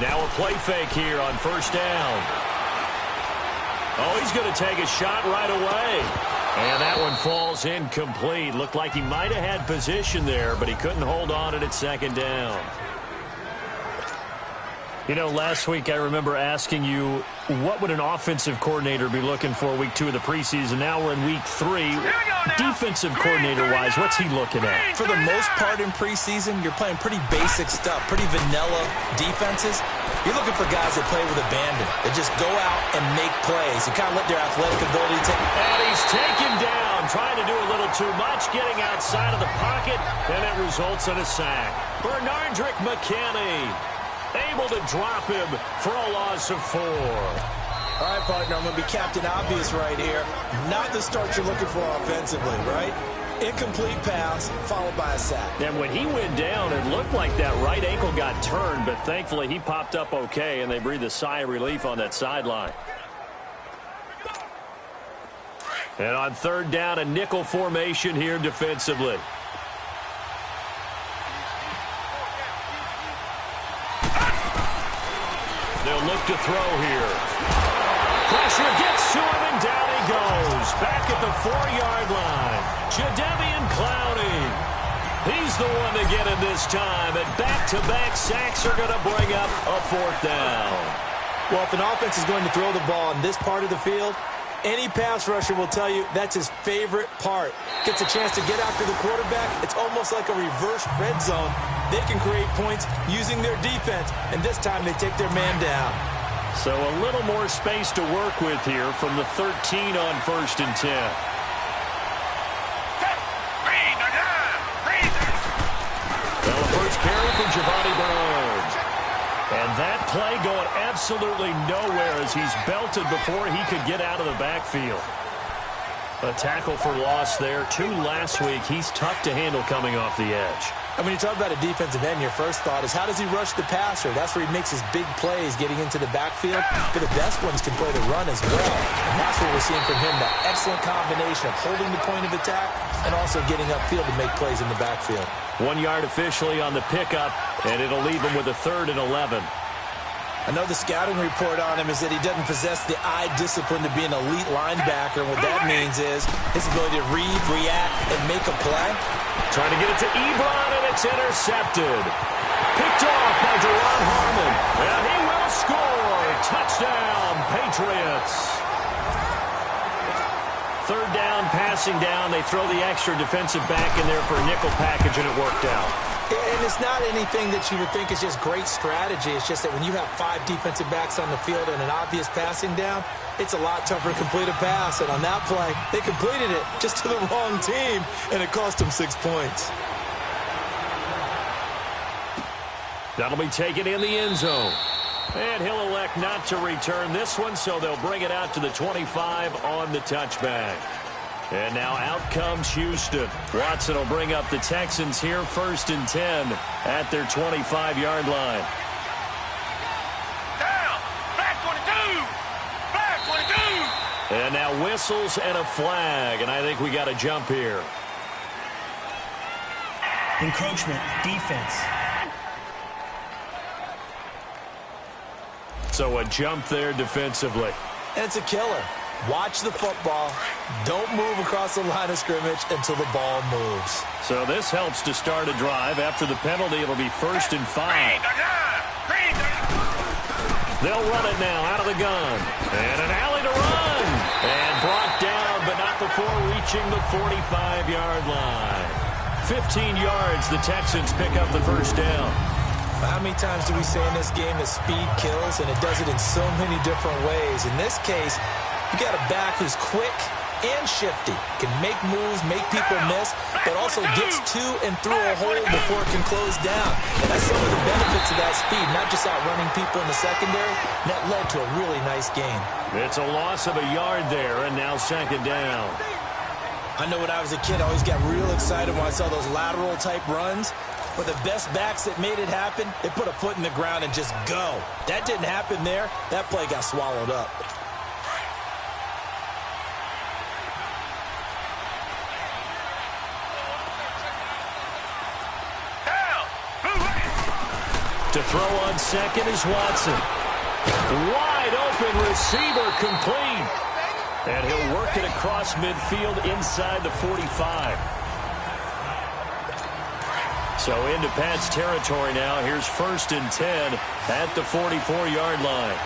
Now a play fake here on first down. Oh, he's going to take a shot right away. And that one falls incomplete. Looked like he might have had position there, but he couldn't hold on at second down. You know, last week I remember asking you, what would an offensive coordinator be looking for week 2 of the preseason? Now we're in week 3. Defensive coordinator-wise, what's he looking at? For the most part in preseason, you're playing pretty basic stuff, pretty vanilla defenses. You're looking for guys that play with abandon, that just go out and make plays. You kind of let their athletic ability take. And he's taken down, trying to do a little too much, getting outside of the pocket, and it results in a sack. Bernardrick McKinney able to drop him for a loss of 4. All right, partner, I'm going to be Captain Obvious right here. Not the start you're looking for offensively, right? Incomplete pass, followed by a sack. And when he went down, it looked like that right ankle got turned, but thankfully he popped up okay, and they breathed a sigh of relief on that sideline. And on third down, a nickel formation here defensively. They'll look to throw here. Pressure gets to him, and down he goes. Back at the 4-yard line. Jadeveon Clowney. He's the one to get him this time. And back-to-back sacks are going to bring up a 4th down. Well, if an offense is going to throw the ball in this part of the field, any pass rusher will tell you that's his favorite part. Gets a chance to get after the quarterback. It's almost like a reverse red zone. They can create points using their defense, and this time they take their man down. So a little more space to work with here from the 13 on 1st and 10. Well, the first carry for Giovanni Bernard. And that play going absolutely nowhere as he's belted before he could get out of the backfield. A tackle for loss there. 2 last week. He's tough to handle coming off the edge. And when you talk about a defensive end, your first thought is, how does he rush the passer? That's where he makes his big plays getting into the backfield. But the best ones can play the run as well. And that's what we're seeing from him, that excellent combination of holding the point of attack and also getting upfield to make plays in the backfield. 1 yard officially on the pickup, and it'll leave him with a 3rd and 11. I know the scouting report on him is that he doesn't possess the eye discipline to be an elite linebacker. And what that means is his ability to read, react, and make a play. Trying to get it to Ebron, and it's intercepted. Picked off by Deron Harmon. And he will score. Touchdown, Patriots. 3rd down, passing down. They throw the extra defensive back in there for a nickel package, and it worked out. And it's not anything that you would think is just great strategy. It's just that when you have 5 defensive backs on the field and an obvious passing down, it's a lot tougher to complete a pass. And on that play, they completed it just to the wrong team, and it cost them 6 points. That'll be taken in the end zone. And he'll elect not to return this one, so they'll bring it out to the 25 on the touchback. And now out comes Houston. Watson will bring up the Texans here, 1st and 10 at their 25-yard line. Down, back 22, back 22. And now whistles and a flag, and I think we got a jump here. Encroachment, defense. So a jump there defensively. And it's a killer. Watch the football. Don't move across the line of scrimmage until the ball moves. So this helps to start a drive. After the penalty, it'll be 1st and 5. They'll run it now out of the gun. And an alley to run. And brought down, but not before reaching the 45-yard line. 15 yards, the Texans pick up the 1st down. How many times do we say in this game that speed kills, and it does it in so many different ways? In this case, you got a back who's quick and shifty, can make moves, make people miss, but also gets to and through a hole before it can close down. And that's some of the benefits of that speed, not just outrunning people in the secondary. That led to a really nice game. It's a loss of a yard there, and now 2nd down. I know when I was a kid, I always got real excited when I saw those lateral-type runs. But the best backs that made it happen, they put a foot in the ground and just go. That didn't happen there. That play got swallowed up. To throw on second is Watson. Wide open receiver complete. And he'll work it across midfield inside the 45. So into Pat's territory now. Here's 1st and 10 at the 44-yard line.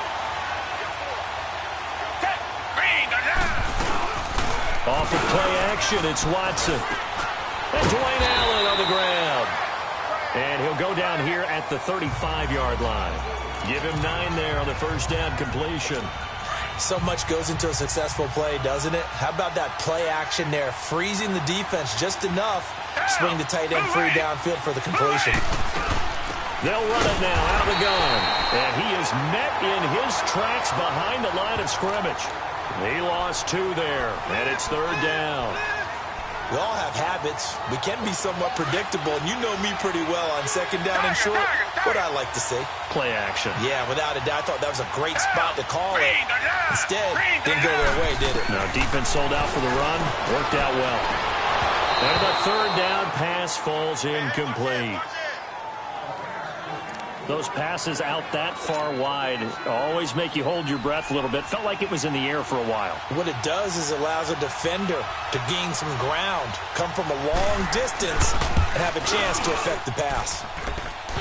Off of play action, it's Watson. And Dwayne Allen on the ground. And he'll go down here at the 35-yard line. Give him 9 there on the first down completion. So much goes into a successful play, doesn't it? How about that play action there? Freezing the defense just enough. Swing the tight end free downfield for the completion. They'll run it now out of the gun. And he is met in his tracks behind the line of scrimmage. He lost 2 there, and it's 3rd down. We all have habits. We can be somewhat predictable, and you know me pretty well on 2nd down and short. What I like to see. Play action. Yeah, without a doubt. I thought that was a great spot to call it. Instead, didn't go their way, did it? No, defense sold out for the run. Worked out well. And the 3rd down pass falls incomplete. Those passes out that far wide always make you hold your breath a little bit. Felt like it was in the air for a while. What it does is it allows a defender to gain some ground, come from a long distance, and have a chance to affect the pass.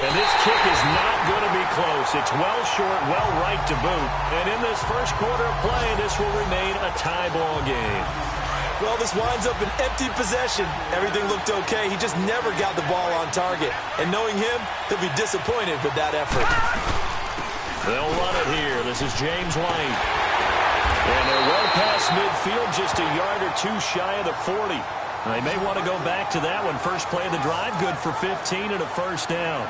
And this kick is not going to be close. It's well short, well right to boot. And in this first quarter of play, this will remain a tie ball game. Well, this winds up an empty possession. Everything looked okay. He just never got the ball on target. And knowing him, he'll be disappointed with that effort. They'll run it here. This is James White. And they're well past midfield, just a yard or 2 shy of the 40. They may want to go back to that one. First play of the drive, good for 15 and a first down.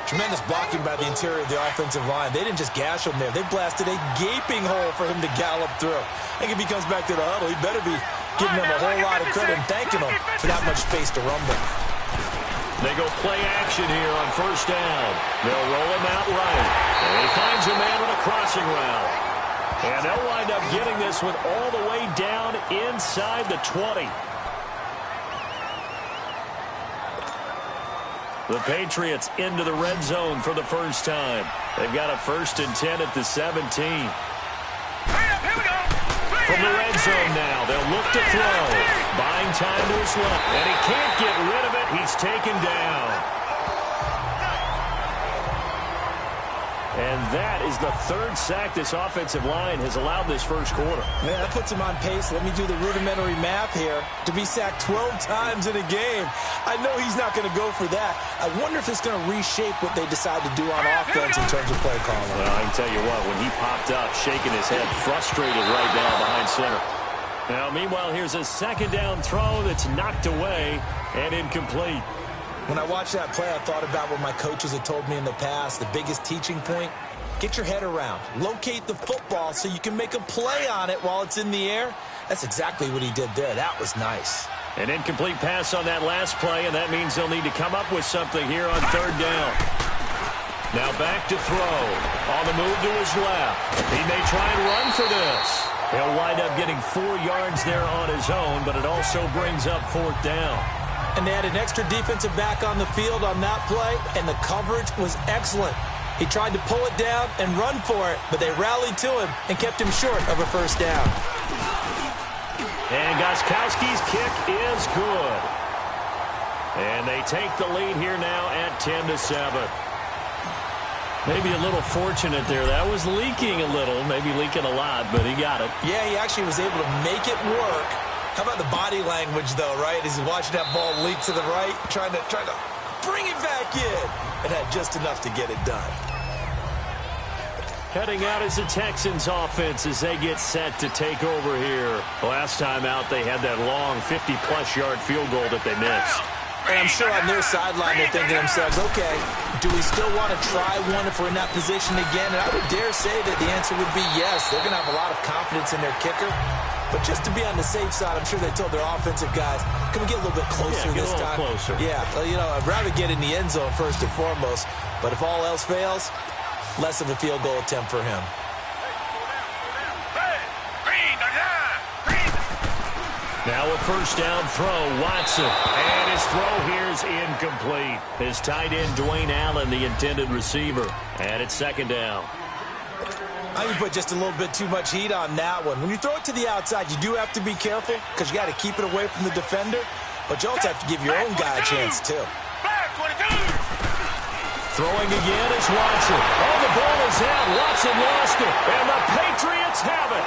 Tremendous blocking by the interior of the offensive line. They didn't just gash him there. They blasted a gaping hole for him to gallop through. I think if he comes back to the huddle, he better be giving them a whole lot of credit and thanking them for that much space to rumble. They go play action here on first down. They'll roll him out right. And he finds a man with a crossing route. And they'll wind up getting this one all the way down inside the 20. The Patriots into the red zone for the first time. They've got a 1st and 10 at the 17. From the red zone now, they'll look to throw. Buying time to his left, and he can't get rid of it. He's taken down. And that is the 3rd sack this offensive line has allowed this first quarter. Man, that puts him on pace. Let me do the rudimentary math here. To be sacked 12 times in a game. I know he's not going to go for that. I wonder if it's going to reshape what they decide to do on offense in terms of play calling. Well, I can tell you what, when he popped up, shaking his head, frustrated right now behind center. Now, meanwhile, here's a 2nd down throw that's knocked away and incomplete. When I watched that play, I thought about what my coaches had told me in the past. The biggest teaching point, get your head around. Locate the football so you can make a play on it while it's in the air. That's exactly what he did there. That was nice. An incomplete pass on that last play, and that means they'll need to come up with something here on 3rd down. Now back to throw. On the move to his left. He may try and run for this. He'll wind up getting 4 yards there on his own, but it also brings up 4th down. And they had an extra defensive back on the field on that play, and the coverage was excellent. He tried to pull it down and run for it, but they rallied to him and kept him short of a first down. And Gostkowski's kick is good. And they take the lead here now at 10-7. Maybe a little fortunate there. That was leaking a little, maybe leaking a lot, but he got it. Yeah, he actually was able to make it work. How about the body language, though, right? As he's watching that ball leak to the right, trying to bring it back in, and had just enough to get it done. Heading out is the Texans offense as they get set to take over here. Last time out, they had that long 50-plus yard field goal that they missed. And I'm sure on their sideline they're thinking to themselves, okay, do we still want to try one if we're in that position again? And I would dare say that the answer would be yes. They're going to have a lot of confidence in their kicker. But just to be on the safe side, I'm sure they told their offensive guys, can we get a little bit closer this time? Closer. Yeah, well, you know, I'd rather get in the end zone first and foremost. But if all else fails, less of a field goal attempt for him. Now a first down throw, Watson. And his throw here is incomplete. His tight end, Dwayne Allen, the intended receiver. And it's second down. I think you put just a little bit too much heat on that one. When you throw it to the outside, you do have to be careful because you got to keep it away from the defender. But you also have to give your own guy a chance, too. Throwing again is Watson. Oh, the ball is out. Watson lost it. And the Patriots have it.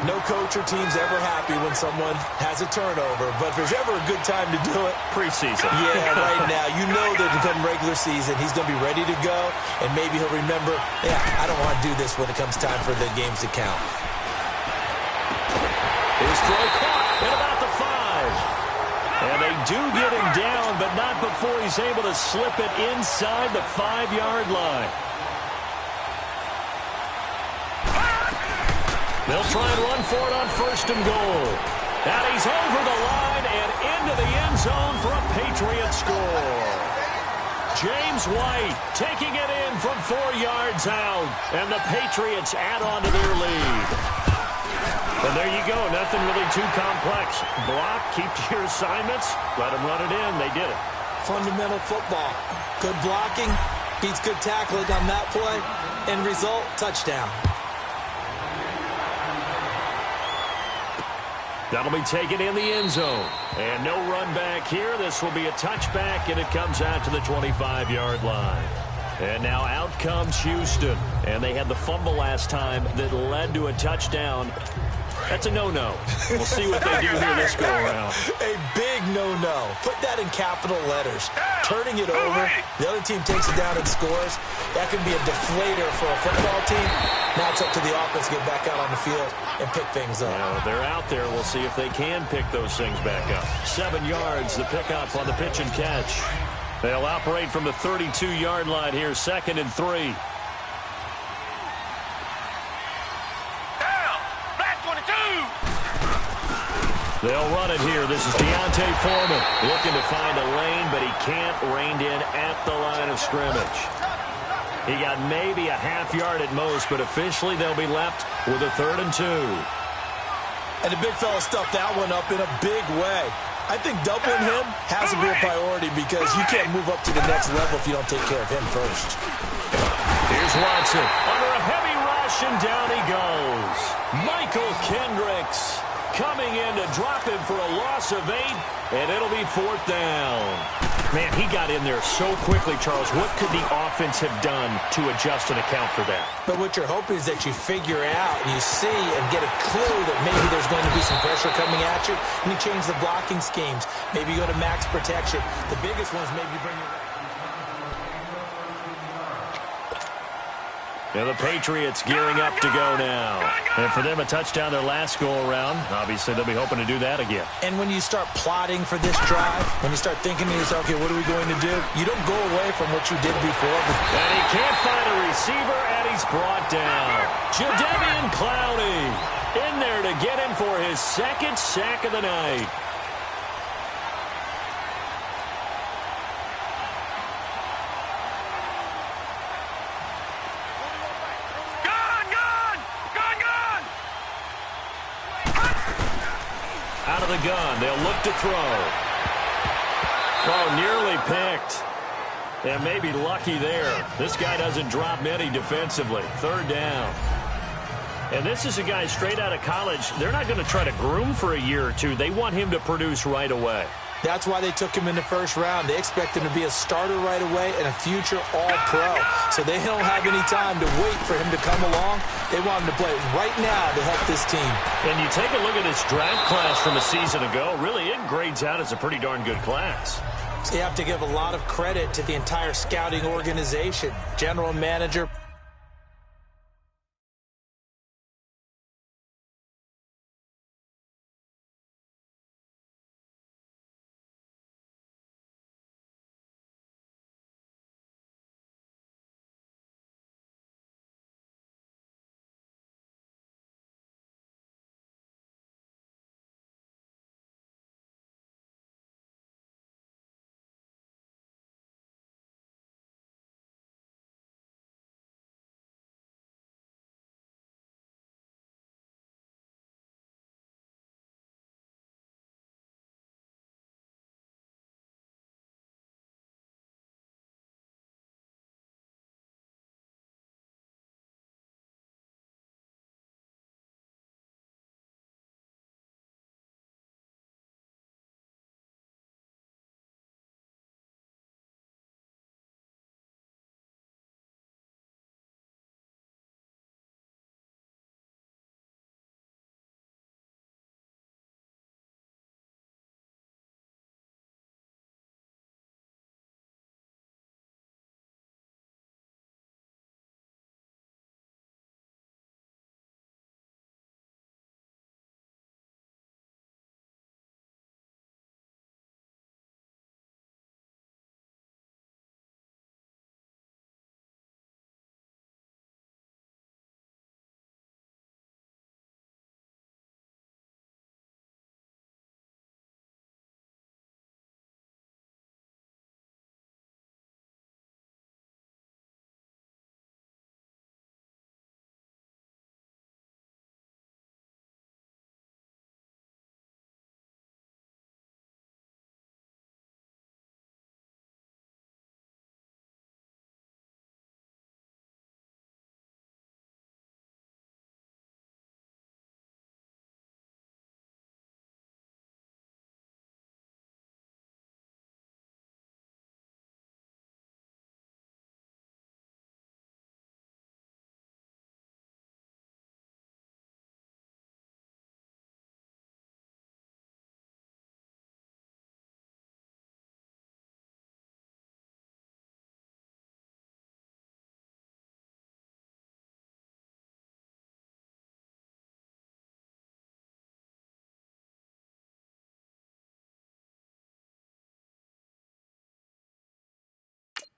No coach or team's ever happy when someone has a turnover, but if there's ever a good time to do it, preseason. Yeah, right now. You know that come regular season, he's going to be ready to go, and maybe he'll remember, yeah, I don't want to do this when it comes time for the games to count. His throw caught at about the 5. And they do get him down, but not before he's able to slip it inside the 5-yard line. They'll try and run for it on first and goal. And he's over the line and into the end zone for a Patriot score. James White taking it in from 4 yards out. And the Patriots add on to their lead. And there you go. Nothing really too complex. Block, keep to your assignments, let them run it in. They did it. Fundamental football. Good blocking beats good tackling on that play. End result, touchdown. That'll be taken in the end zone. And no run back here. This will be a touchback, and it comes out to the 25-yard line. And now out comes Houston. And they had the fumble last time that led to a touchdown. That's a no-no. We'll see what they do here this go-around. A big no-no. Put that in capital letters. Turning it over, the other team takes it down and scores. That can be a deflator for a football team. Now it's up to the offense to get back out on the field and pick things up. Well, they're out there. We'll see if they can pick those things back up. 7 yards, the pickup on the pitch and catch. They'll operate from the 32-yard line here, 2nd and 3. They'll run it here. This is Deontay Foreman looking to find a lane, but he can't rein in at the line of scrimmage. He got maybe a half yard at most, but officially they'll be left with a 3rd and 2. And the big fella stuffed that one up in a big way. I think doubling him has to be a priority because you can't move up to the next level if you don't take care of him first. Here's Watson under a heavy rush, and down he goes. Michael Kendricks coming in to drop him for a loss of 8, and it'll be 4th down. Man, he got in there so quickly, Charles. What could the offense have done to adjust and account for that? But what you're hoping is that you figure out and you see and get a clue that maybe there's going to be some pressure coming at you, and you change the blocking schemes. Maybe you go to max protection. The biggest ones maybe bring you... Yeah, the Patriots gearing up to go now. And for them, a touchdown their last go-around. Obviously, they'll be hoping to do that again. And when you start plotting for this drive, when you start thinking to yourself, okay, what are we going to do? You don't go away from what you did before. And he can't find a receiver, and he's brought down. Jadeveon Clowney in there to get him for his 2nd sack of the night. Out of the gun, they'll look to throw. Oh, nearly picked. And maybe lucky there. This guy doesn't drop many defensively. 3rd down. And this is a guy straight out of college. They're not going to try to groom for a year or two. They want him to produce right away. That's why they took him in the 1st round. They expect him to be a starter right away and a future all-pro. So they don't have any time to wait for him to come along. They want him to play right now to help this team. And you take a look at this draft class from a season ago. Really, it grades out as a pretty darn good class. So you have to give a lot of credit to the entire scouting organization, general manager,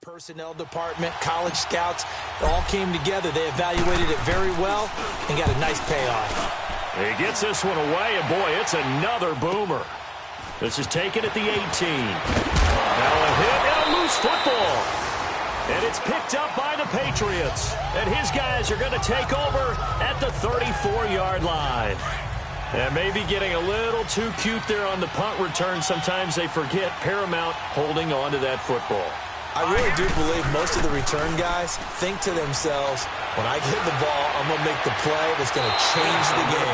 Personnel department, college scouts, it all came together. They evaluated it very well and got a nice payoff. He gets this one away, and boy, it's another boomer. This is taken at the 18. Now a hit and a loose football. And it's picked up by the Patriots. And his guys are going to take over at the 34-yard line. And maybe getting a little too cute there on the punt return. Sometimes they forget paramount holding on to that football. I really do believe most of the return guys think to themselves, when I get the ball, I'm going to make the play that's going to change the game.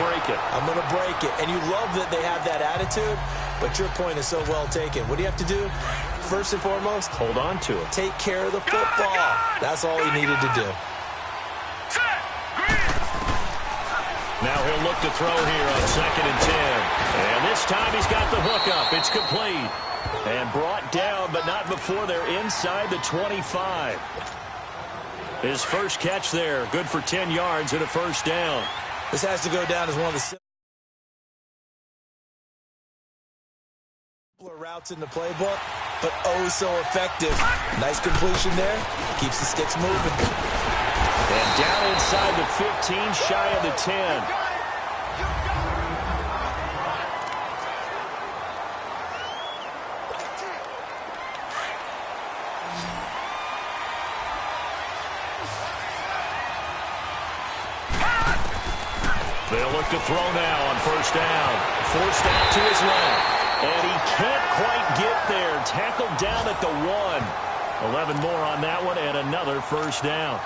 I'm going to break it. And you love that they have that attitude, but your point is so well taken. What do you have to do? First and foremost, hold on to it. Take care of the football. That's all he needed to do. Now he'll look to throw here on 2nd and 10. And this time he's got the hook up. It's complete. And brought down, but not before they're inside the 25. His first catch there, good for 10 yards and a first down. This has to go down as one of the simpler routes in the playbook, but oh so effective. Nice completion there. Keeps the sticks moving. And down inside the 15, shy of the 10. They'll look to throw now on first down. Forced out to his left. And he can't quite get there. Tackled down at the 1. 11 more on that one and another first down.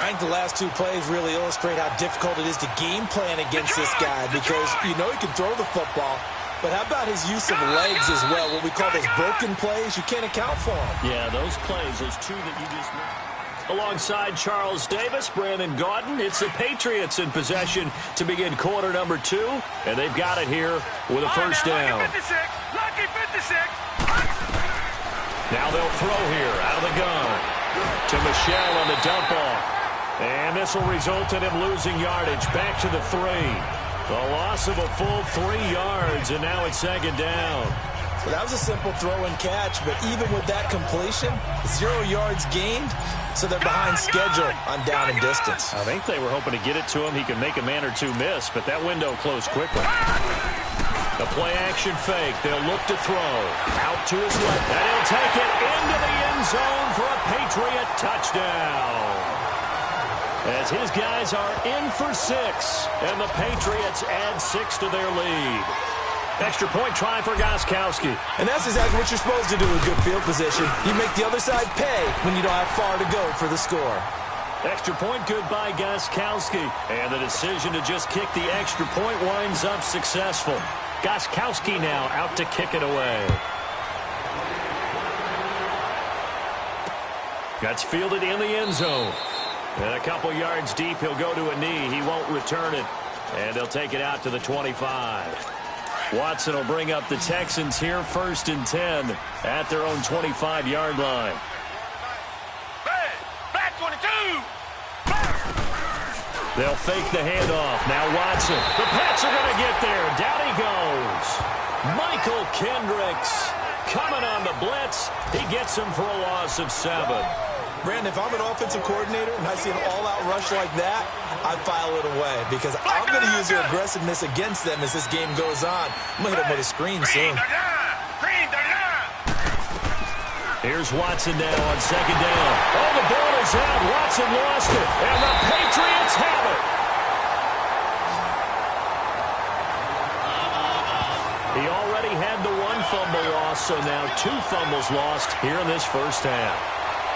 I think the last two plays really illustrate how difficult it is to game plan against this guy because you know he can throw the football, but how about his use of legs as well? What we call those broken plays, you can't account for them. Yeah, those plays, those two that you just mentioned. Alongside Charles Davis, Brandon Gaudin, it's the Patriots in possession to begin quarter number 2, and they've got it here with a first down. Lucky 56. Now they'll throw here out of the gun to Michelle on the dump off. And this will result in him losing yardage back to the 3. The loss of a full 3 yards, and now it's 2nd down. Well, that was a simple throw and catch, but even with that completion, 0 yards gained, so they're behind schedule on down and distance. I think they were hoping to get it to him. He could make a man or two miss, but that window closed quickly. The play-action fake. They'll look to throw. Out to his left. And he'll take it into the end zone for a Patriot touchdown. As his guys are in for 6, and the Patriots add 6 to their lead. Extra point try for Gostkowski. And that's exactly what you're supposed to do with good field position. You make the other side pay when you don't have far to go for the score. Extra point good by Gostkowski. And the decision to just kick the extra point winds up successful. Gostkowski now out to kick it away. That's fielded in the end zone. And a couple yards deep, he'll go to a knee. He won't return it. And they'll take it out to the 25. Watson will bring up the Texans here, 1st and 10 at their own 25-yard line. Back 22. They'll fake the handoff. Now Watson. The Pats are going to get there. Down he goes. Michael Kendricks coming on the blitz. He gets him for a loss of 7. Brandon, if I'm an offensive coordinator and I see an all-out rush like that, I file it away because I'm going to use their aggressiveness against them as this game goes on. I'm going to hit them with a screen soon. Here's Watson now on 2nd down. Oh, the ball is out. Watson lost it, and the Patriots have it. He already had the 1 fumble loss, so now 2 fumbles lost here in this first half.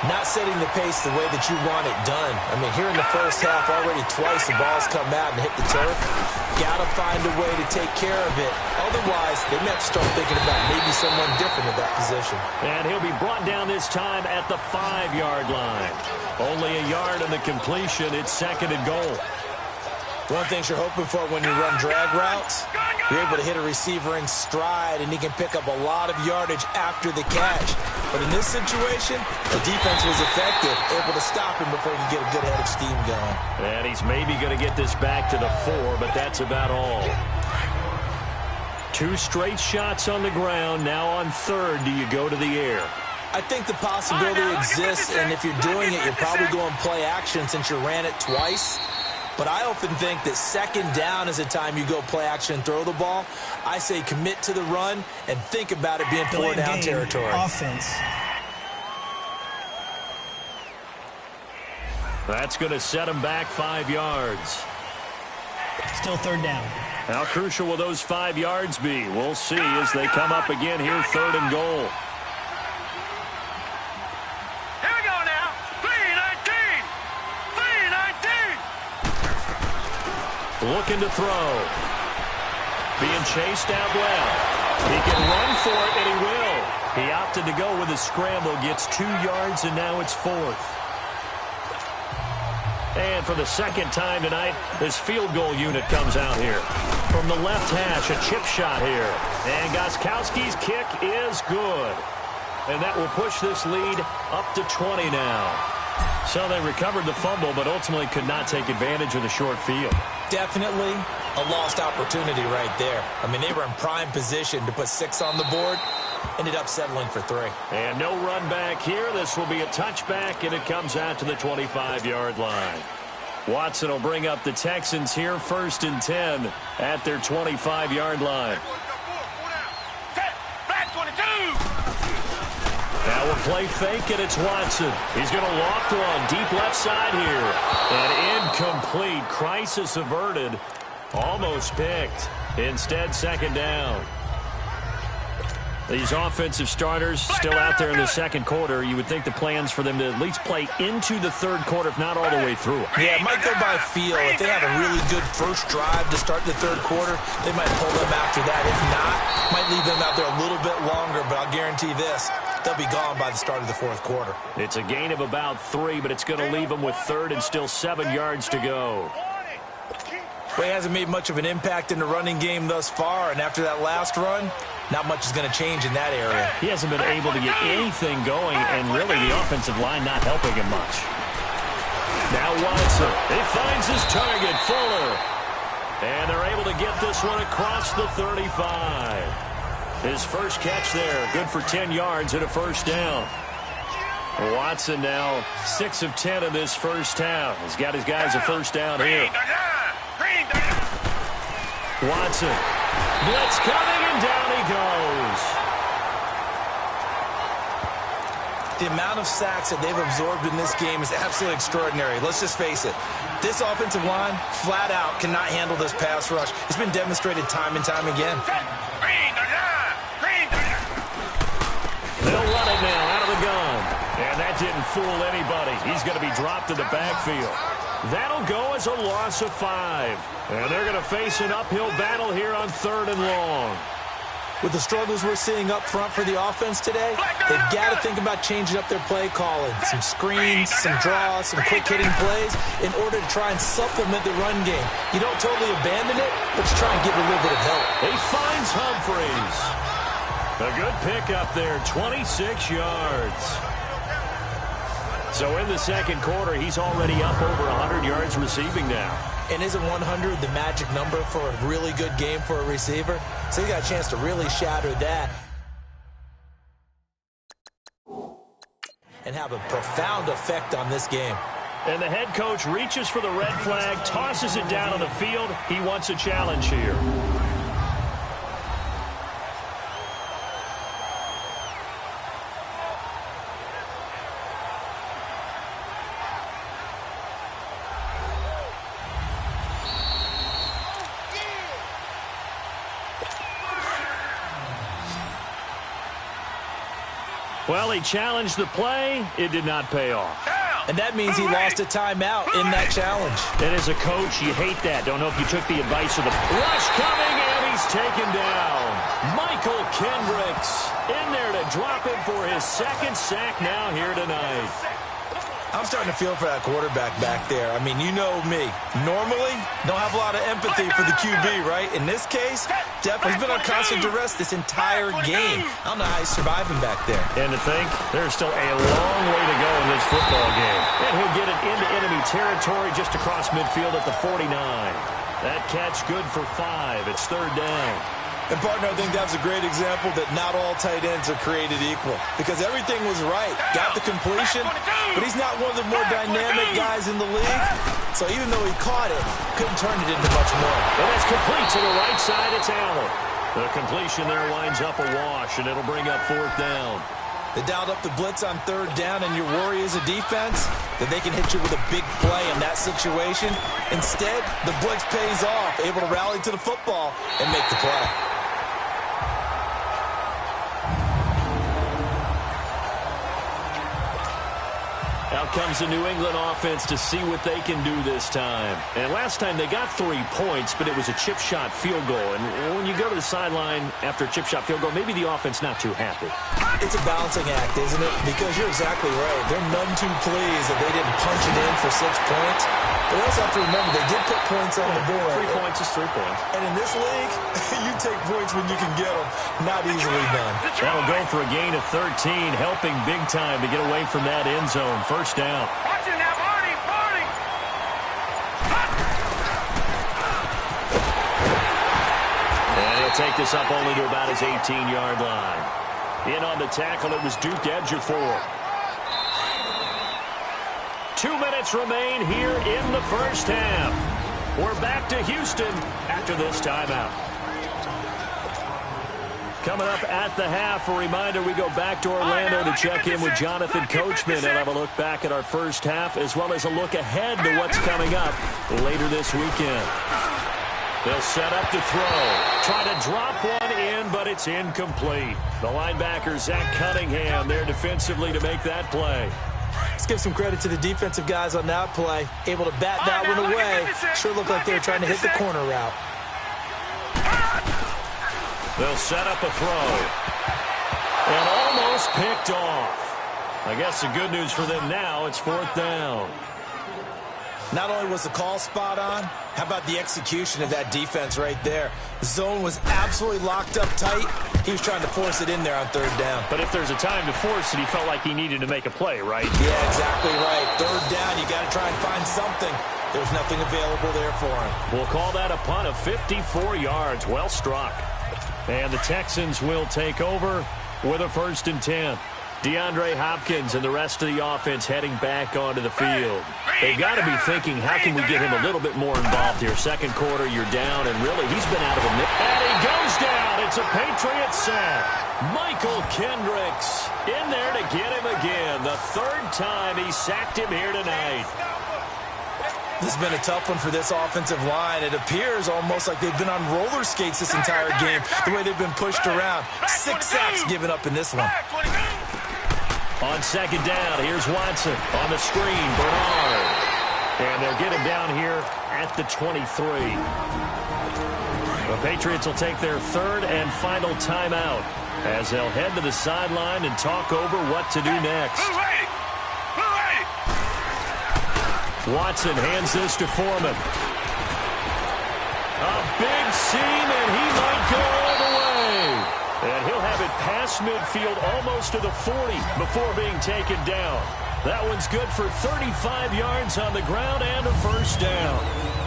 Not setting the pace the way that you want it done. I mean, here in the first half, already twice the ball's come out and hit the turf. Got to find a way to take care of it. Otherwise, they may have to start thinking about maybe someone different at that position. And he'll be brought down this time at the 5-yard line. Only a yard on the completion. It's 2nd and goal. One of the things you're hoping for when you run drag routes, you're able to hit a receiver in stride, and he can pick up a lot of yardage after the catch. But in this situation, the defense was effective, able to stop him before he could get a good head of steam going. And he's maybe going to get this back to the 4, but that's about all. 2 straight shots on the ground. Now on 3rd, do you go to the air? I think the possibility exists, and if you're doing it, you're probably going play action since you ran it twice. But I often think that second down is the time you go play action and throw the ball. I say commit to the run and think about it being four down territory. Offense. That's going to set him back 5 yards. Still third down. How crucial will those 5 yards be? We'll see as they come up again here, 3rd and goal. Here we go now. 3-19. 3-19. Looking to throw. Being chased out left. He can run for it, and he will. He opted to go with a scramble, gets 2 yards, and now it's 4th. And for the second time tonight, this field goal unit comes out here. From the left hash, a chip shot here. And Gostkowski's kick is good. And that will push this lead up to 20 now. So they recovered the fumble, but ultimately could not take advantage of the short field. Definitely a lost opportunity right there. I mean, they were in prime position to put 6 on the board. Ended up settling for 3. And no run back here. This will be a touchback, and it comes out to the 25-yard line. Watson will bring up the Texans here, 1st and 10 at their 25-yard line. Now we'll play fake, and it's Watson. He's going to loft one deep left side here. And incomplete. Crisis averted. Almost picked. Instead, 2nd down. These offensive starters still out there in the second quarter. You would think the plans for them to at least play into the 3rd quarter, if not all the way through. Yeah, it might go by feel. If they have a really good first drive to start the 3rd quarter, they might pull them after that. If not, might leave them out there a little bit longer, but I'll guarantee this, they'll be gone by the start of the 4th quarter. It's a gain of about 3, but it's going to leave them with 3rd and still 7 yards to go. Well, he hasn't made much of an impact in the running game thus far, and after that last run, not much is going to change in that area. He hasn't been able to get anything going, and really the offensive line not helping him much. Now Watson, he finds his target, Fuller. And they're able to get this one across the 35. His first catch there, good for 10 yards and a 1st down. Watson now 6 of 10 in this first half. He's got his guys a 1st down here. Watson, blitz coming, and down he goes. The amount of sacks that they've absorbed in this game is absolutely extraordinary. Let's just face it. This offensive line, flat out, cannot handle this pass rush. It's been demonstrated time and time again. They'll run it now out of the gun. And that didn't fool anybody. He's going to be dropped in the backfield. That'll go as a loss of 5. And they're going to face an uphill battle here on 3rd and long. With the struggles we're seeing up front for the offense today, they've got to think about changing up their play calling. Some screens, some draws, some quick-hitting plays in order to try and supplement the run game. You don't totally abandon it, but you try and give it a little bit of help. He finds Humphreys. A good pick up there, 26 yards. So in the second quarter, he's already up over 100 yards receiving now. And isn't 100 the magic number for a really good game for a receiver? So he got a chance to really shatter that and have a profound effect on this game. And the head coach reaches for the red flag, tosses it down on the field. He wants a challenge here. Well, he challenged the play. It did not pay off. And that means he lost a timeout in that challenge. And as a coach, you hate that. Don't know if you took the advice of the rush coming, and he's taken down. Michael Kendricks in there to drop him for his 2nd sack now here tonight. I'm starting to feel for that quarterback back there. I mean, you know me. Normally, don't have a lot of empathy for the QB, right? In this case, definitely he's been on constant duress this entire game. I don't know how he's surviving back there. And to think, there's still a long way to go in this football game. And he'll get it into enemy territory just across midfield at the 49. That catch good for 5. It's 3rd down. And, partner, I think that was a great example that not all tight ends are created equal because everything was right. Got the completion, but he's not one of the more dynamic guys in the league. So even though he caught it, couldn't turn it into much more. And that's complete to the right side. It's Allen. The completion there winds up a wash, and it'll bring up fourth down. They dialed up the blitz on third down, and your worry as a defense that they can hit you with a big play in that situation. Instead, the blitz pays off, able to rally to the football and make the play. Out comes the New England offense to see what they can do this time. And last time they got 3 points, but it was a chip shot field goal. And when you go to the sideline after a chip shot field goal, maybe the offense not too happy. It's a balancing act, isn't it? Because you're exactly right. They're none too pleased that they didn't punch it in for 6 points. But we also have to remember they did put points on the board. 3 points is 3 points. And in this league, you take points when you can get them. Not easily done. That'll go for a gain of 13, helping big time to get away from that end zone. First down. Watch it now, Barney, Barney. And he'll take this up only to about his 18-yard line. In on the tackle, it was Duke Ejiofor. 2 minutes remain here in the first half. We're back to Houston after this timeout. Coming up at the half, a reminder, we go back to Orlando to check in with Jonathan Coachman and have a look back at our first half as well as a look ahead to what's coming up later this weekend. They'll set up to throw. Try to drop one in, but it's incomplete. The linebacker, Zach Cunningham, there defensively to make that play. Let's give some credit to the defensive guys on that play. Able to bat that one away. Sure looked like they were trying to hit the corner route. They'll set up a throw. And almost picked off. I guess the good news for them now, it's fourth down. Not only was the call spot on, how about the execution of that defense right there? The zone was absolutely locked up tight. He was trying to force it in there on third down. But if there's a time to force it, he felt like he needed to make a play, right? Yeah, exactly right. Third down, you got to try and find something. There's nothing available there for him. We'll call that a punt of 54 yards. Well struck. And the Texans will take over with a 1st and 10. DeAndre Hopkins and the rest of the offense heading back onto the field. They've got to be thinking, how can we get him a little bit more involved here? Second quarter, you're down, and really, he's been out of a minute. And he goes down. It's a Patriot sack. Michael Kendricks in there to get him again. The 3rd time he sacked him here tonight. This has been a tough one for this offensive line. It appears almost like they've been on roller skates this entire game, the way they've been pushed around. 6 sacks given up in this one. On second down, here's Watson on the screen, Bernard. And they'll get him down here at the 23. The Patriots will take their 3rd and final timeout as they'll head to the sideline and talk over what to do next. Watson hands this to Foreman. A big seam, and he might go all the way. And he'll have it past midfield almost to the 40 before being taken down. That one's good for 35 yards on the ground and a 1st down.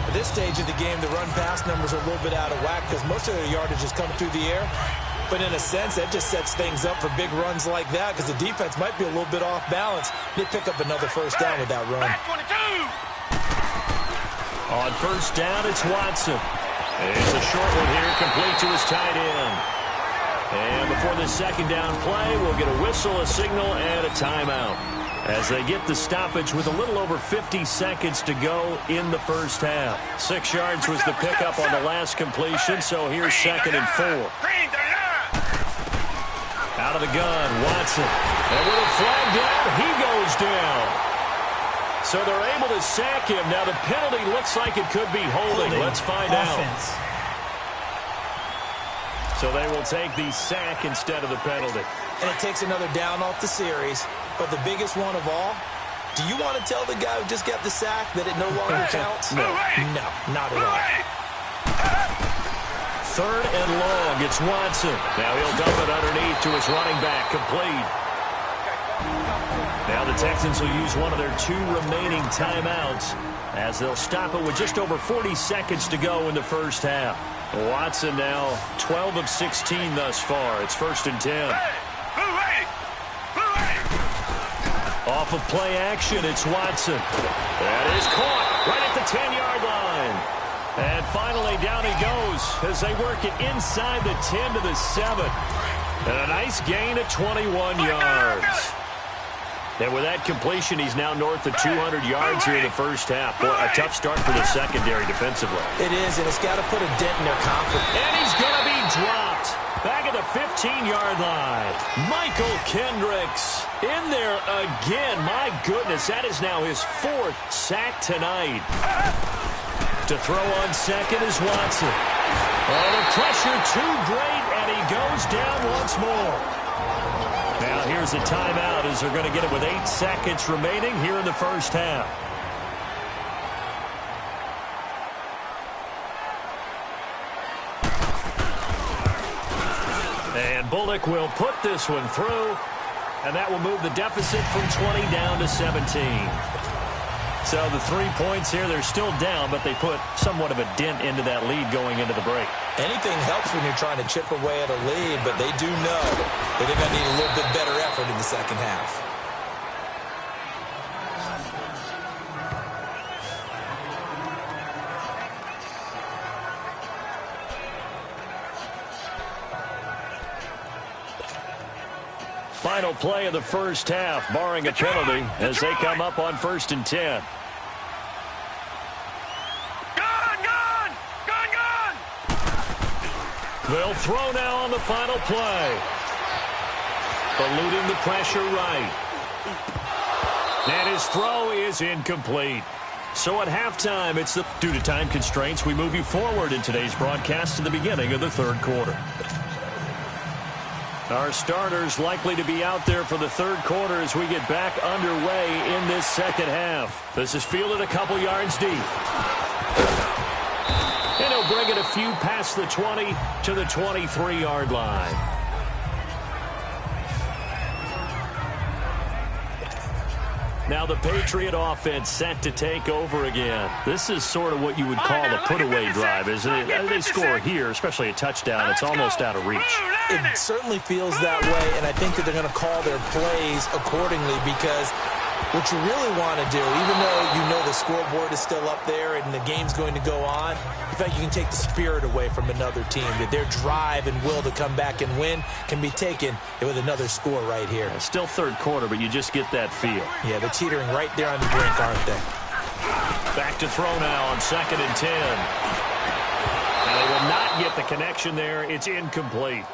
At this stage of the game, the run-pass numbers are a little bit out of whack because most of their yardage is coming through the air. But in a sense, that just sets things up for big runs like that because the defense might be a little bit off balance. They pick up another 1st down with that run. On 1st down, it's Watson. It's a short one here, complete to his tight end. And before the 2nd down play, we'll get a whistle, a signal, and a timeout. As they get the stoppage with a little over 50 seconds to go in the first half. 6 yards was the pickup on the last completion, so here's 2nd and 4. Out of the gun, Watson. And with a flag down, he goes down. So they're able to sack him. Now the penalty looks like it could be holding. Let's find out. So they will take the sack instead of the penalty. And it takes another down off the series. But the biggest one of all, do you want to tell the guy who just got the sack that it no longer counts? No, not at all. 3rd and long, it's Watson. Now he'll dump it underneath to his running back, complete. Now the Texans will use one of their 2 remaining timeouts as they'll stop it with just over 40 seconds to go in the first half. Watson now 12 of 16 thus far. It's 1st and 10. Off of play action, it's Watson. That is caught right at the 10-yard line. And finally, down he goes as they work it inside the 10 to the 7. And a nice gain of 21 yards. And with that completion, he's now north of 200 yards here in the first half. Boy, a tough start for the secondary defensively. It is, and it's got to put a dent in their confidence. And he's going to be dropped back at the 15-yard line. Michael Kendricks in there again. My goodness, that is now his 4th sack tonight. To throw on second is Watson. Oh, the pressure too great, and he goes down once more. Now here's a timeout as they're going to get it with 8 seconds remaining here in the first half. And Bullock will put this one through, and that will move the deficit from 20 down to 17. So the 3 points here, they're still down, but they put somewhat of a dent into that lead going into the break. Anything helps when you're trying to chip away at a lead, but they do know that they're going to need a little bit better effort in the second half. Final play of the first half, barring a penalty, as they come up on 1st and 10. They'll throw now on the final play. Eluding the pressure right. And his throw is incomplete. So at halftime, it's due to time constraints, we move you forward in today's broadcast to the beginning of the 3rd quarter. Our starters likely to be out there for the 3rd quarter as we get back underway in this second half. This is fielded a couple yards deep. And he'll bring it a few past the 20 to the 23-yard line. Now the Patriot offense set to take over again. This is sort of what you would call a put-away drive, isn't it? They score here, especially a touchdown. It's almost out of reach. It certainly feels that way, and I think that they're going to call their plays accordingly because what you really want to do, even though you know the scoreboard is still up there and the game's going to go on, in fact, you can take the spirit away from another team. That their drive and will to come back and win can be taken with another score right here. It's still 3rd quarter, but you just get that feel. Yeah, they're teetering right there on the brink, aren't they? Back to throw now on 2nd and 10. And they will not get the connection there. It's incomplete.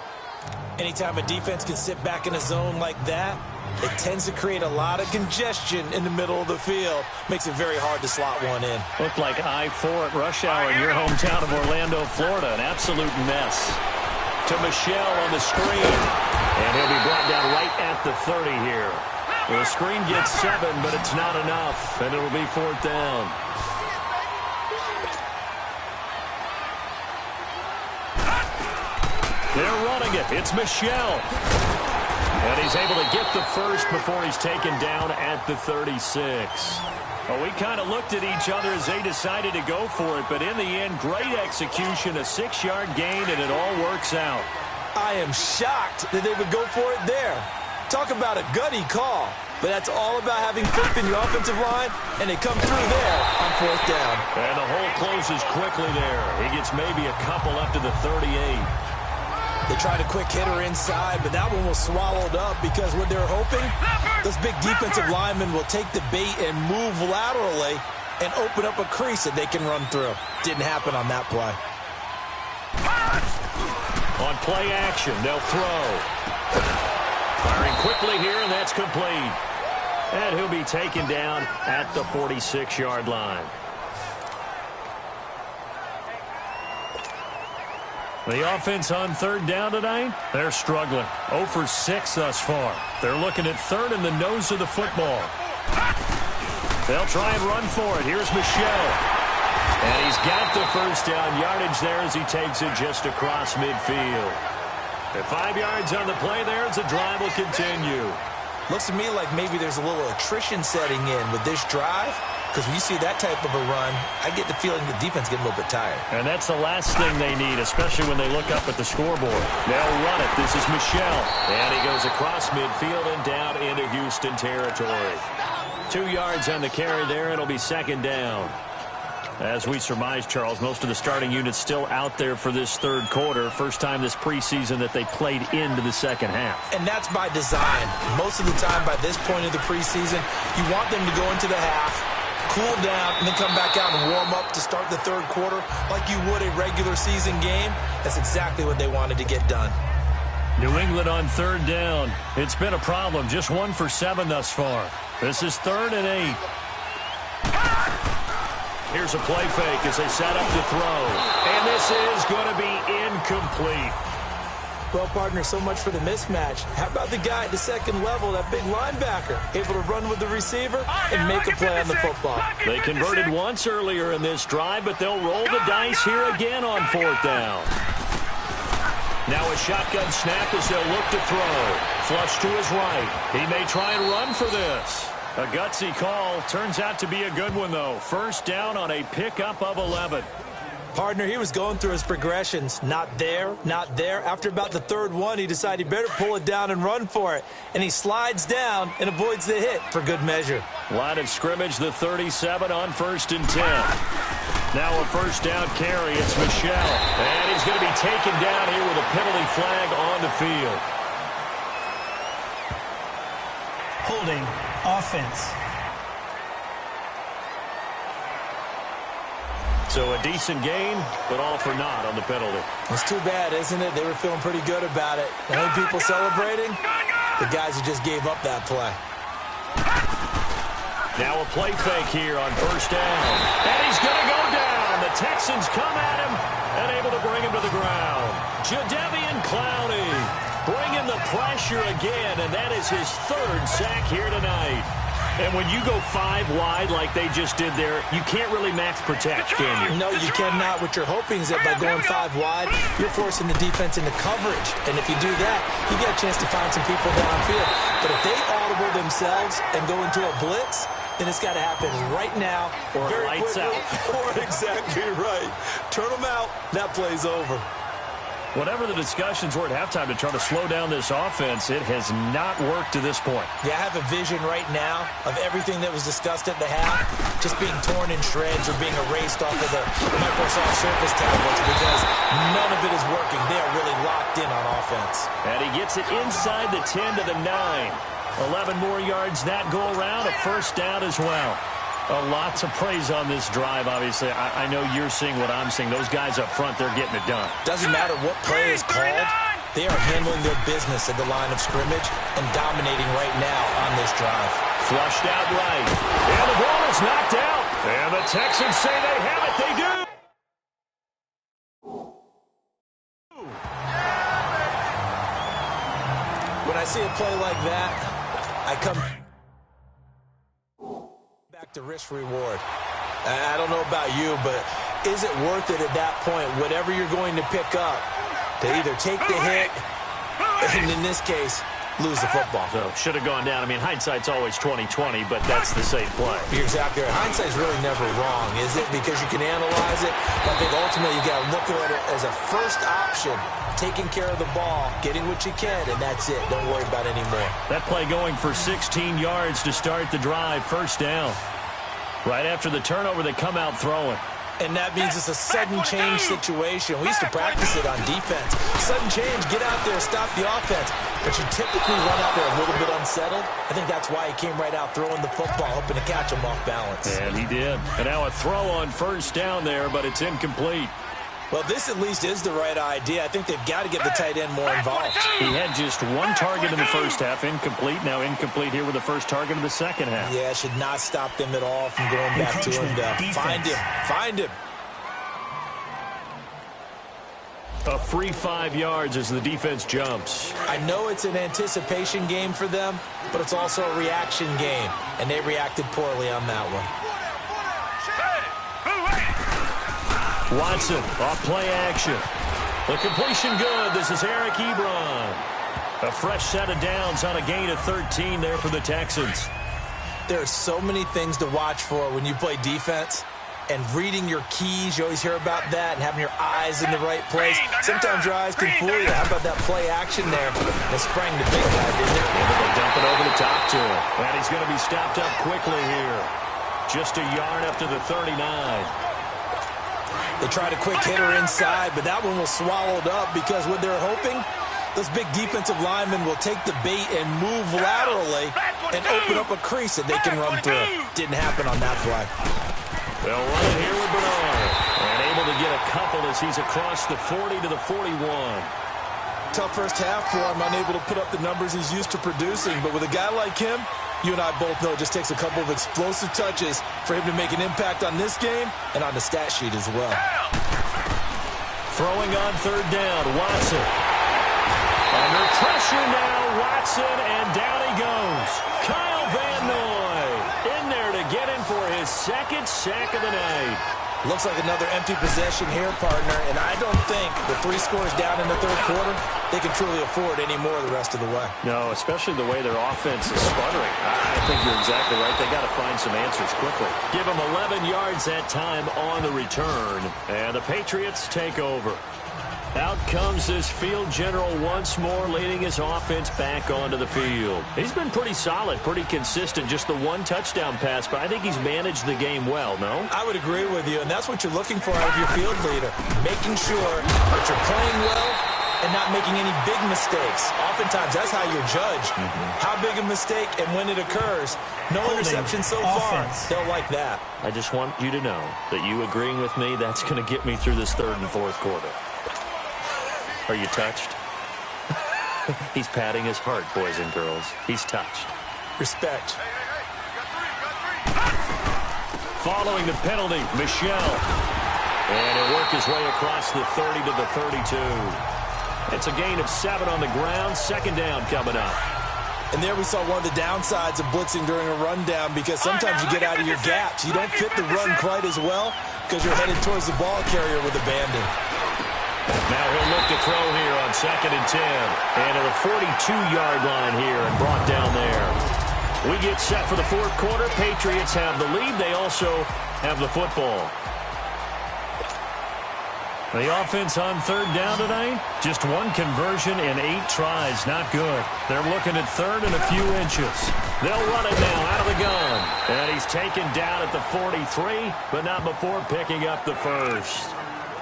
Anytime a defense can sit back in a zone like that, it tends to create a lot of congestion in the middle of the field. Makes it very hard to slot one in. Looked like I-4 at rush hour in your hometown of Orlando, Florida. An absolute mess. To Michelle on the screen. And he'll be brought down right at the 30 here. The screen gets 7, but it's not enough. And it'll be 4th down. They're running it. It's Michelle. And he's able to get the first before he's taken down at the 36. Well, we kind of looked at each other as they decided to go for it, but in the end, great execution, a 6-yard gain, and it all works out. I am shocked that they would go for it there. Talk about a gutty call, but that's all about having faith in your offensive line, and they come through there on 4th down. And the hole closes quickly there. He gets maybe a couple up to the 38. They tried a quick hitter inside, but that one was swallowed up because what they're hoping, those big defensive linemen will take the bait and move laterally and open up a crease that they can run through. Didn't happen on that play. On play action, they'll throw. Firing quickly here, and that's complete. And he'll be taken down at the 46-yard line. The offense on 3rd down tonight, they're struggling. 0 for 6 thus far. They're looking at 3rd in the nose of the football. They'll try and run for it. Here's Michelle. And he's got the first down yardage there as he takes it just across midfield. At 5 yards on the play there as the drive will continue. Looks to me like maybe there's a little attrition setting in with this drive. because when you see that type of a run, I get the feeling the defense getting a little bit tired. And that's the last thing they need, especially when they look up at the scoreboard. They'll run it. This is Michel. And he goes across midfield and down into Houston territory. 2 yards on the carry there. It'll be second down. As we surmise, Charles, most of the starting units still out there for this third quarter. First time this preseason that they played into the second half. And that's by design. Most of the time by this point of the preseason, you want them to go into the half, cool down, and then come back out and warm up to start the third quarter like you would a regular season game. That's exactly what they wanted to get done. New England on third down. It's been a problem. Just 1 for 7 thus far. This is 3rd and 8. Here's a play fake as they set up to throw. And this is going to be incomplete. Well, partner, so much for the mismatch. How about the guy at the second level, that big linebacker, able to run with the receiver and make a play on the football? They converted once earlier in this drive, but they'll roll the dice here again on 4th down. Now a shotgun snap as they'll look to throw. Flush to his right. He may try and run for this. A gutsy call. Turns out to be a good one, though. First down on a pickup of 11. Partner, he was going through his progressions. Not there, not there. After about the third one, he decided he better pull it down and run for it. And he slides down and avoids the hit for good measure. Line of scrimmage, the 37 on 1st and 10. Now a first down carry. It's Michel. And he's going to be taken down here with a penalty flag on the field. Holding offense. So a decent gain, but all for naught on the penalty. It's too bad, isn't it? They were feeling pretty good about it. The only people celebrating, the guys who just gave up that play. Now a play fake here on first down. And he's going to go down. The Texans come at him and able to bring him to the ground. Jadeveon Clowney bringing the pressure again, and that is his 3rd sack here tonight. And when you go 5 wide like they just did there, you can't really max protect, can you? No, you cannot. What you're hoping is that by going 5 wide, you're forcing the defense into coverage. And if you do that, you get a chance to find some people downfield. But if they audible themselves and go into a blitz, then it's got to happen right now. Or lights out. Or exactly right. Turn them out. That play's over. Whatever the discussions were at halftime to try to slow down this offense, it has not worked to this point. Yeah, I have a vision right now of everything that was discussed at the half just being torn in shreds or being erased off of the Microsoft Surface tablets because none of it is working. They are really locked in on offense. And he gets it inside the 10 to the 9. 11 more yards that go around, a first down as well. Lots of praise on this drive, obviously. I know you're seeing what I'm seeing. Those guys up front, they're getting it done. Doesn't matter what play is called. They are handling their business at the line of scrimmage and dominating right now on this drive. Flushed out right. And the ball is knocked out. And the Texans say they have it. They do. When I see a play like that, I come back to risk reward. I don't know about you, but is it worth it at that point, whatever you're going to pick up, to either take the hit, and in this case, lose the football? So should have gone down. I mean, hindsight's always 20/20, but that's the safe play. You're exactly right. Hindsight's really never wrong, is it? Because you can analyze it. But I think ultimately you got to look at it as a first option, taking care of the ball, getting what you can, and that's it. Don't worry about any more. That play going for 16 yards to start the drive. First down. Right after the turnover, they come out throwing. And that means it's a sudden change situation. We used to practice it on defense. Sudden change, get out there, stop the offense. But you typically run out there a little bit unsettled. I think that's why he came right out throwing the football, hoping to catch him off balance. And he did. And now a throw on first down there, but it's incomplete. Well, this at least is the right idea. I think they've got to get the tight end more involved. He had just one target in the first half, incomplete. Now incomplete here with the first target of the second half. Yeah, it should not stop them at all from going back to him to find him. Find him. A free 5 yards as the defense jumps. I know it's an anticipation game for them, but it's also a reaction game, and they reacted poorly on that one. Watson, off play action. The completion good. This is Eric Ebron. A fresh set of downs on a gain of 13 there for the Texans. There are so many things to watch for when you play defense. And reading your keys, you always hear about that, and having your eyes in the right place. Sometimes your eyes can fool you. How about that play action there? They sprang the big guy, didn't they? Able to dump it over the top to him. And he's going to be stopped up quickly here. Just a yard up to the 39. They tried a quick hitter inside, but that one was swallowed up because what they're hoping, those big defensive linemen will take the bait and move laterally and open up a crease that they can run through. Didn't happen on that play. They'll run it here with Bernard. And able to get a couple as he's across the 40 to the 41. Tough first half for him, unable to put up the numbers he's used to producing. But with a guy like him, you and I both know it just takes a couple of explosive touches for him to make an impact on this game and on the stat sheet as well. Throwing on third down, Watson. Under pressure now, Watson, and down he goes. Kyle Van Noy in there to get him for his second sack of the night. Looks like another empty possession here, partner, and I don't think with 3 scores down in the third quarter, they can truly afford any more the rest of the way. No, especially the way their offense is sputtering. I think you're exactly right. They got to find some answers quickly. Give them 11 yards that time on the return, and the Patriots take over. Out comes this field general once more, leading his offense back onto the field. He's been pretty solid, pretty consistent, just the one touchdown pass, but I think he's managed the game well, no? I would agree with you, and that's what you're looking for out of your field leader, making sure that you're playing well and not making any big mistakes. Oftentimes, that's how you're judged. How big a mistake and when it occurs. No interception so far. They'll like that. I just want you to know that you agreeing with me, that's going to get me through this third and fourth quarter. Are you touched? He's patting his heart, boys and girls. He's touched. Respect. Following the penalty, Michelle. And he'll work his way across the 30 to the 32. It's a gain of 7 on the ground. Second down coming up. And there we saw one of the downsides of blitzing during a rundown because sometimes you get out of your gaps. You don't fit the run quite as well because you're headed towards the ball carrier with abandon. Now he'll look to throw here on 2nd and 10. And at the 42-yard line here and brought down there. We get set for the fourth quarter. Patriots have the lead. They also have the football. The offense on third down tonight, just one conversion in 8 tries. Not good. They're looking at third and a few inches. They'll run it now out of the gun. And he's taken down at the 43, but not before picking up the first.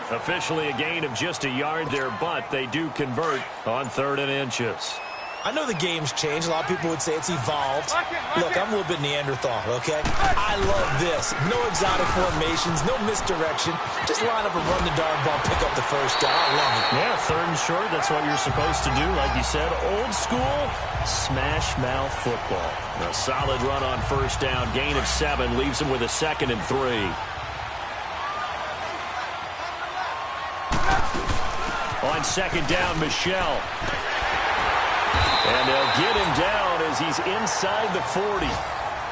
Officially a gain of just a yard there, but they do convert on 3rd and inches. I know the game's changed. A lot of people would say it's evolved. Look, I'm a little bit Neanderthal, okay? I love this. No exotic formations, no misdirection. Just line up and run the darn ball, pick up the first down. I love it. Yeah, 3rd and short, that's what you're supposed to do. Like you said, old school, smash mouth football. A solid run on first down. Gain of 7 leaves him with a 2nd and 3. On 2nd down, Michelle. And they'll get him down as he's inside the 40.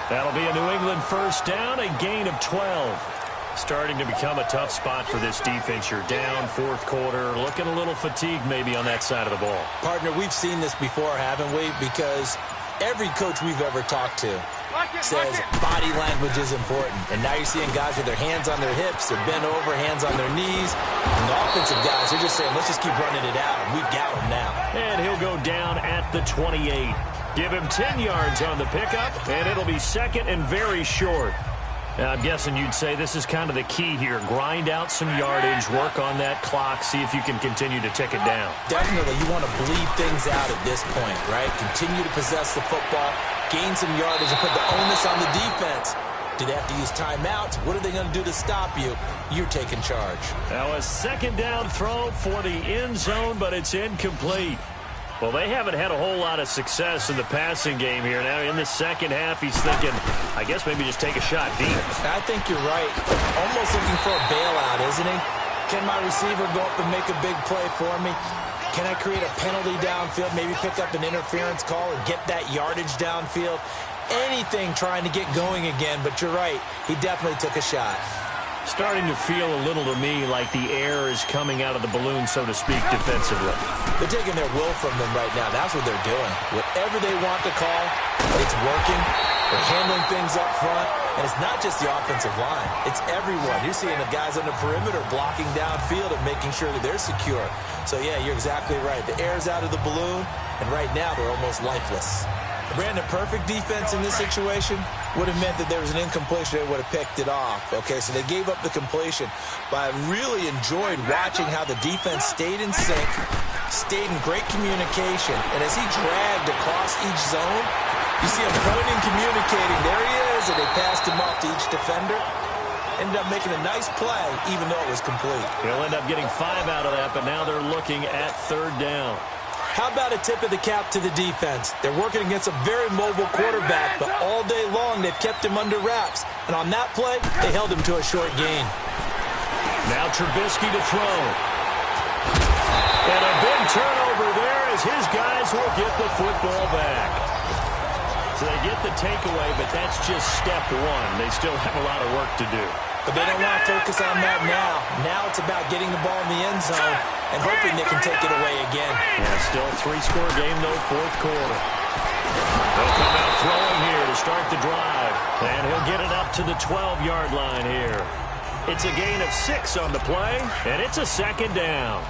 That'll be a New England first down, a gain of 12. Starting to become a tough spot for this defense. You're down, fourth quarter, looking a little fatigued maybe on that side of the ball. Partner, we've seen this before, haven't we? Because every coach we've ever talked to says body language is important. And now you're seeing guys with their hands on their hips, they're bent over, hands on their knees. And the offensive guys are just saying, let's just keep running it out. And we've got them now. And he'll go down at the 28. Give him 10 yards on the pickup, and it'll be 2nd and very short. Now, I'm guessing you'd say this is kind of the key here. Grind out some yardage, work on that clock, see if you can continue to tick it down. Definitely, you want to bleed things out at this point, right? Continue to possess the football, gain some yardage, and put the onus on the defense. Do they have to use timeouts? What are they going to do to stop you? You're taking charge. Now a 2nd down throw for the end zone, but it's incomplete. Well, they haven't had a whole lot of success in the passing game here. Now in the second half, he's thinking, I guess maybe just take a shot deep. I think you're right. Almost looking for a bailout, isn't he? Can my receiver go up and make a big play for me? Can I create a penalty downfield, maybe pick up an interference call and get that yardage downfield? Anything trying to get going again, but you're right. He definitely took a shot. Starting to feel a little to me like the air is coming out of the balloon, so to speak, defensively. They're taking their will from them right now. That's what they're doing. Whatever they want to call, it's working. They're handling things up front, and it's not just the offensive line. It's everyone. You're seeing the guys on the perimeter blocking downfield and making sure that they're secure. So, yeah, you're exactly right. The air's out of the balloon, and right now they're almost lifeless. Brandon, perfect defense in this situation would have meant that there was an incompletion. They would have picked it off. Okay, so they gave up the completion. But I really enjoyed watching how the defense stayed in sync, stayed in great communication. And as he dragged across each zone, you see him pointing, communicating. There he is, and they passed him off to each defender. Ended up making a nice play, even though it was complete. He'll end up getting 5 out of that, but now they're looking at 3rd down. How about a tip of the cap to the defense? They're working against a very mobile quarterback, but all day long they've kept him under wraps. And on that play, they held him to a short gain. Now Trubisky to throw. And a big turnover there as his guys will get the football back. So they get the takeaway, but that's just step 1. They still have a lot of work to do. But they don't want to focus on that now. Now it's about getting the ball in the end zone and hoping they can take it away again. Yeah, still 3-score game, though, 4th quarter. They'll come out throwing here to start the drive. And he'll get it up to the 12-yard line here. It's a gain of 6 on the play, and it's a 2nd down.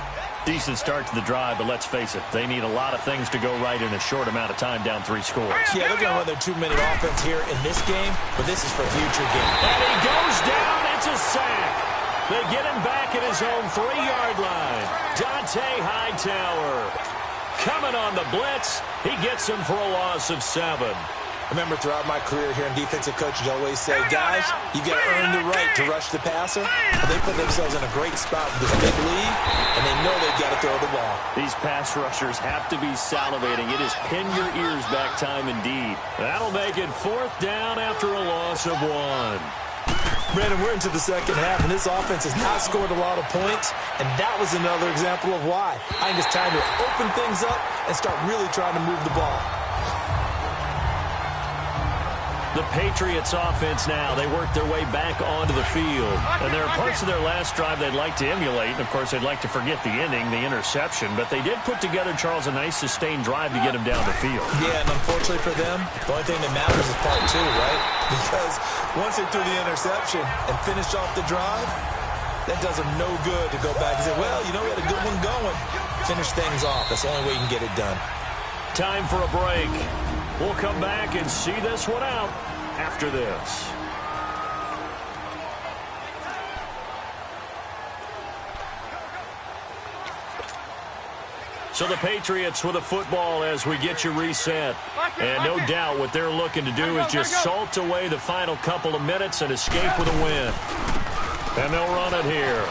Decent start to the drive, but let's face it, they need a lot of things to go right in a short amount of time, down 3 scores. Yeah, they're going to run their 2-minute offense here in this game, but this is for future games. And he goes down. It's a sack. They get him back at his own 3-yard line. Dante Hightower coming on the blitz. He gets him for a loss of 7. I remember throughout my career here in defensive coaches always say, guys, you got to earn the right to rush the passer. And they put themselves in a great spot with this big lead, and they know they've got to throw the ball. These pass rushers have to be salivating. It is pin your ears back time indeed. That'll make it 4th down after a loss of 1. Brandon, we're into the second half, and this offense has not scored a lot of points, and that was another example of why. I think it's time to open things up and start really trying to move the ball. The Patriots offense now, they work their way back onto the field. And there are parts of their last drive they'd like to emulate. And, of course, they'd like to forget the ending, the interception. But they did put together, Charles, a nice sustained drive to get him down the field. Yeah, and unfortunately for them, the only thing that matters is part 2, right? Because once they threw the interception and finished off the drive, that does them no good to go back and say, well, you know, we had a good one going. Finish things off. That's the only way you can get it done. Time for a break. We'll come back and see this one out after this. So the Patriots with a football as we get you reset. And no doubt what they're looking to do is just salt away the final couple of minutes and escape with a win. And they'll run it here.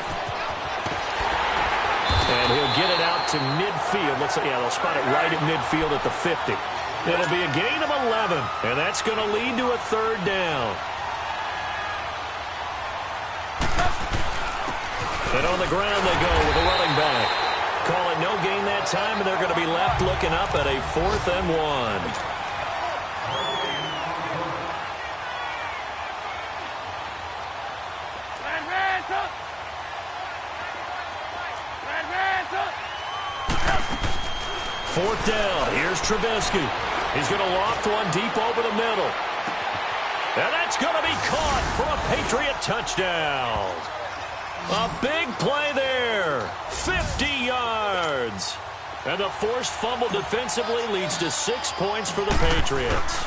And he'll get it out to midfield. Let's say, yeah, they'll spot it right at midfield at the 50. It'll be a gain of 11, and that's going to lead to a 3rd down. And on the ground they go with a running back. Call it no gain that time, and they're going to be left looking up at a 4th and 1. Fourth down. Here's Trubisky. He's going to loft one deep over the middle. And that's going to be caught for a Patriot touchdown. A big play there. 50 yards. And the forced fumble defensively leads to 6 points for the Patriots.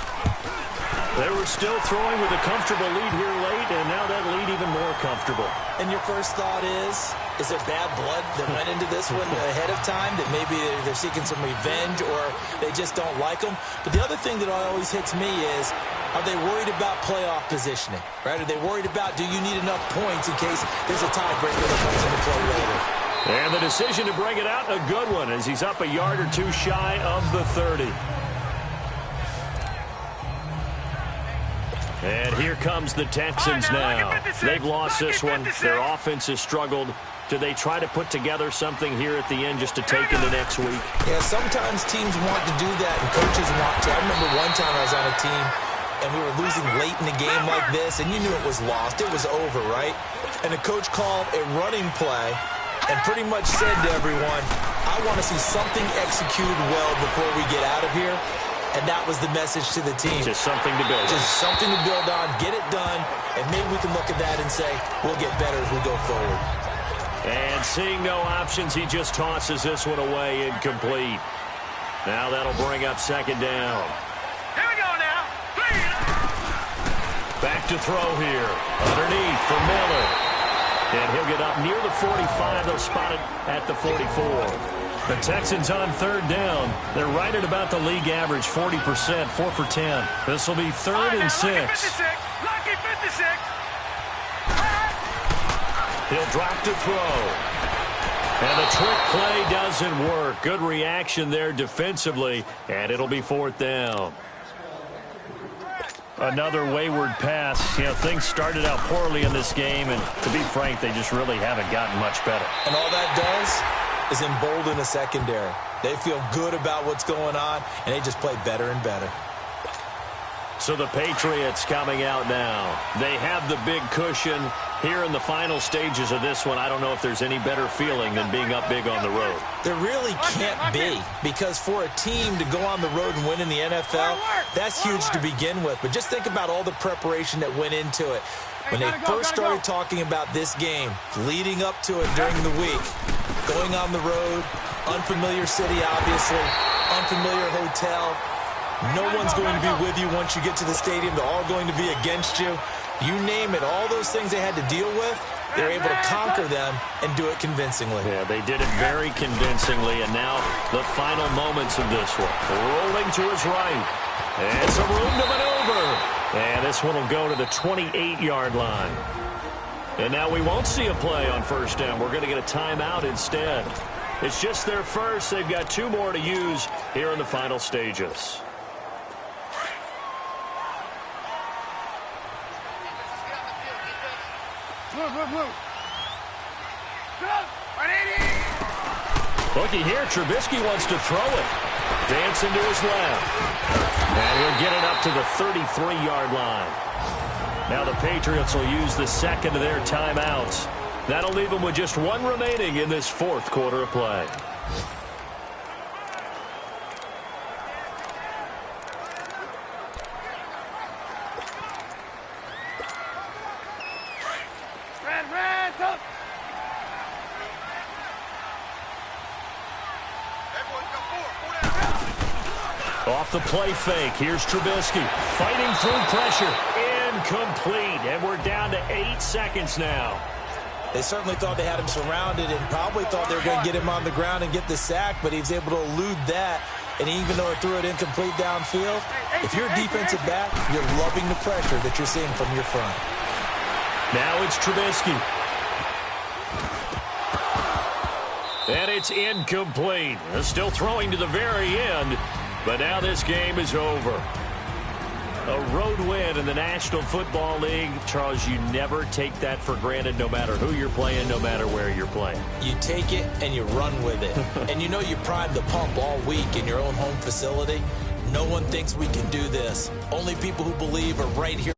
They were still throwing with a comfortable lead here late, and now that lead even more comfortable. And your first thought is there bad blood that went into this one ahead of time, that maybe they're seeking some revenge or they just don't like them? But the other thing that always hits me is, are they worried about playoff positioning? Right? Are they worried about, do you need enough points in case there's a tiebreaker that comes into play later? And the decision to bring it out, a good one, as he's up a yard or 2 shy of the 30. And here comes the Texans now. They've lost this one. Their offense has struggled. Do they try to put together something here at the end just to take into next week? Yeah, sometimes teams want to do that and coaches want to. I remember one time I was on a team and we were losing late in the game like this, and you knew it was lost. It was over, right? And the coach called a running play and pretty much said to everyone, I want to see something executed well before we get out of here. And that was the message to the team. Just something to build on. Just something to build on, get it done, and maybe we can look at that and say, we'll get better as we go forward. And seeing no options, he just tosses this one away incomplete. Now that'll bring up second down. Here we go now. 3. Back to throw here. Underneath for Miller. And he'll get up near the 45. They'll spot it at the 44. The Texans on third down. They're right at about the league average, 40%, 4 for 10. This will be third and 6. Lucky 56. He'll drop to throw. And the trick play doesn't work. Good reaction there defensively, and it'll be fourth down. Another wayward pass. You know, things started out poorly in this game, and to be frank, they just really haven't gotten much better. And all that does is embolden a secondary. They feel good about what's going on, and they just play better and better. So the Patriots coming out now. They have the big cushion here in the final stages of this one. I don't know if there's any better feeling than being up big on the road. There really can't be, because for a team to go on the road and win in the NFL, that's huge to begin with. But just think about all the preparation that went into it. When they first started talking about this game, leading up to it during the week, going on the road, unfamiliar city, obviously, unfamiliar hotel. No one's going to be with you once you get to the stadium. They're all going to be against you. You name it, all those things they had to deal with, they're able to conquer them and do it convincingly. Yeah, they did it very convincingly, and now the final moments of this one. Rolling to his right. And some room to maneuver. And this one will go to the 28-yard line. And now we won't see a play on first down. We're going to get a timeout instead. It's just their first. They've got 2 more to use here in the final stages. Looky here, Trubisky wants to throw it. Dancing to his left. And he'll get it up to the 33-yard line. Now the Patriots will use the second of their timeouts. That'll leave them with just 1 remaining in this fourth quarter of play. Off the play fake, here's Trubisky fighting through pressure. Incomplete, and we're down to 8 seconds now. They certainly thought they had him surrounded and probably thought they were going to get him on the ground and get the sack, but he was able to elude that. And even though it threw it incomplete downfield, if you're a defensive back, you're loving the pressure that you're seeing from your front. Now it's Trubisky. And it's incomplete. They're still throwing to the very end, but now this game is over. A road win in the National Football League. Charles, you never take that for granted no matter who you're playing, no matter where you're playing. You take it and you run with it. And you know you primed the pump all week in your own home facility. No one thinks we can do this. Only people who believe are right here.